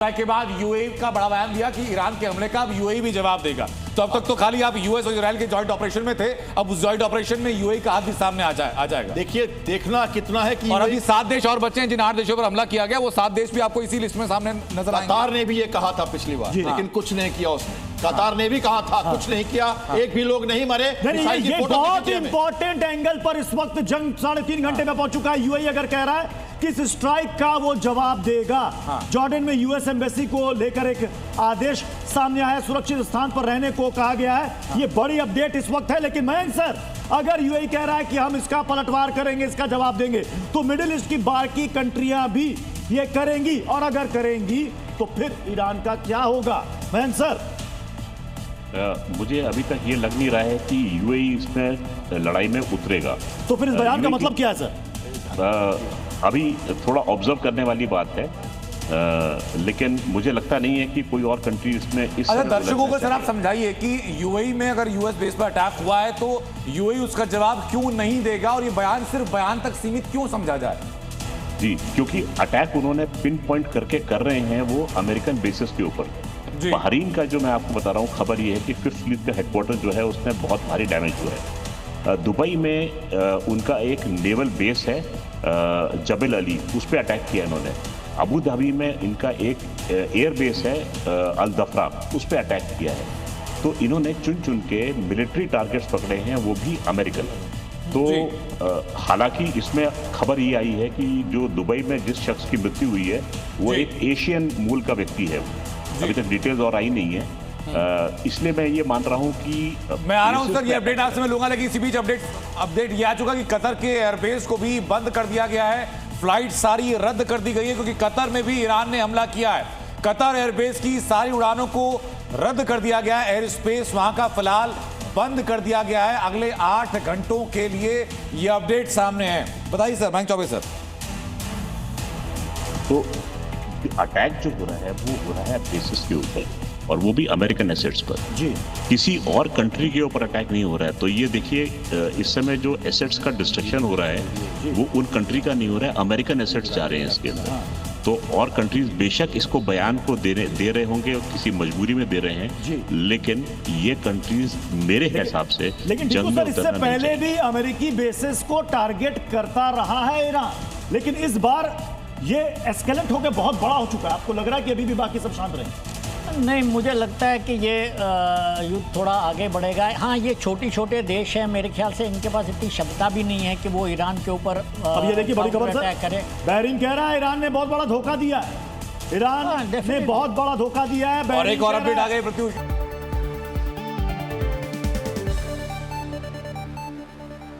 के बाद यूएई का बड़ा बयान दिया कि ईरान के हमले का अब यूएई भी जवाब देगा। तो अब तक तो खाली आप यूएस और इजराइल के जॉइंट ऑपरेशन में थे, अब उस जॉइंट ऑपरेशन में यूएई का हाथ भी सामने आ जाएगा। देखिए, देखना कितना है कि और अभी 7 देश और बचे हैं जिन 8 देशों पर हमला किया गया, वो 7 देश भी आपको इसी लिस्ट में सामने नजर आएंगे। कतार ने भी ये कहा था पिछली बार, लेकिन कुछ नहीं किया उसने। कतार ने भी कहा था, कुछ नहीं किया, एक भी लोग नहीं मरे। ये बहुत इंपॉर्टेंट एंगल पर इस वक्त जंग 3.5 घंटे में पहुंच चुका है। यूएई अगर कह रहा है कि इस स्ट्राइक का वो जवाब देगा। जॉर्डन में यूएस एम्बेसी को लेकर एक आदेश सामने आया है, सुरक्षित स्थान पर रहने को कहा गया है। ये बड़ी अपडेट इस वक्त है। लेकिन मयंक सर, अगर यूएई कह रहा है कि हम इसका पलटवार करेंगे, इसका जवाब देंगे, तो मिडिल ईस्ट की बाकी कंट्रियां भी ये करेंगी, और अगर करेंगी तो फिर ईरान का क्या होगा? मयंक सर, मुझे अभी तक ये लग नहीं रहा है कि यूएई इसमें लड़ाई में उतरेगा। तो फिर इस बयान का मतलब क्या है सर? अभी थोड़ा ऑब्जर्व करने वाली बात है, लेकिन मुझे लगता नहीं है कि कोई और कंट्री इसमें अच्छा, दर्शकों को सर आप समझाइए कि यूएई में अगर यूएस बेस पर अटैक हुआ है तो यूएई उसका जवाब क्यों नहीं देगा, और ये बयान सिर्फ बयान तक सीमित क्यों समझा जाए? जी, क्योंकि अटैक उन्होंने पिन पॉइंट करके कर रहे हैं वो अमेरिकन बेसिस के ऊपर। बहरीन का जो मैं आपको बता रहा हूँ खबर ये है कि 5th फ्लीट का हेडक्वार्टर जो है उसमें बहुत भारी डैमेज हुआ है। दुबई में उनका एक नेवल बेस है जबल अली, उस पर अटैक किया इन्होंने। अबू धाबी में इनका एक एयर बेस है अल दफरा, उस पर अटैक किया है। तो इन्होंने चुन चुन के मिलिट्री टारगेट्स पकड़े हैं, वो भी अमेरिकन। तो हालांकि इसमें खबर ये आई है कि जो दुबई में जिस शख्स की मृत्यु हुई है वो एक एशियन मूल का व्यक्ति है। अभी तक डिटेल्स और आई नहीं है, इसलिए मैं ये मान रहा हूं कि मैं आ रहा हूं सर, ये अपडेट आपसे मैं लूंगा। लेकिन इसी बीच अपडेट ये आ चुका कि कतर के एयरबेस को भी बंद कर दिया गया है, फ्लाइट सारी रद्द कर दी गई है, क्योंकि कतर में भी ईरान ने हमला किया है। कतर एयरबेस की सारी उड़ानों को रद्द कर दिया गया है, एयर स्पेस वहां का फिलहाल बंद कर दिया गया है अगले 8 घंटों के लिए। ये अपडेट सामने है, बताइए सर। मयंक चौबे सर, तो अटैक जो हो रहा है वो हो रहा है बेसिस के ऊपर, और वो भी अमेरिकन एसेट्स पर जी, किसी और कंट्री के ऊपर अटैक नहीं हो रहा है। तो ये देखिए, इस समय जो एसेट्स का डिस्ट्रक्शन हो रहा है वो उन कंट्री का नहीं हो रहा है, अमेरिकन एसेट्स जा रहे हैं इसके अंदर। तो और कंट्रीज बेशक इसको बयान को दे रहे होंगे और किसी मजबूरी में दे रहे हैं, लेकिन ये कंट्रीज मेरे हिसाब से लेकिन सर, इससे पहले भी अमेरिकी बेसिस को टारगेट करता रहा है ईरान, लेकिन इस बार ये एस्केलेट होकर बहुत बड़ा हो चुका है। आपको लग रहा है कि अभी भी बाकी सब शांत रहेंगे? नहीं, मुझे लगता है कि ये युद्ध थोड़ा आगे बढ़ेगा। हाँ, ये छोटे देश हैं, मेरे ख्याल से इनके पास इतनी क्षमता भी नहीं है कि वो ईरान के ऊपर अब ये देखिए बड़ी खबर सर, करे। बहरीन कह रहा है ईरान ने बहुत बड़ा धोखा दिया है। ईरान ने बहुत बड़ा धोखा दिया है। और एक और अपडेट आ गई प्रत्युष।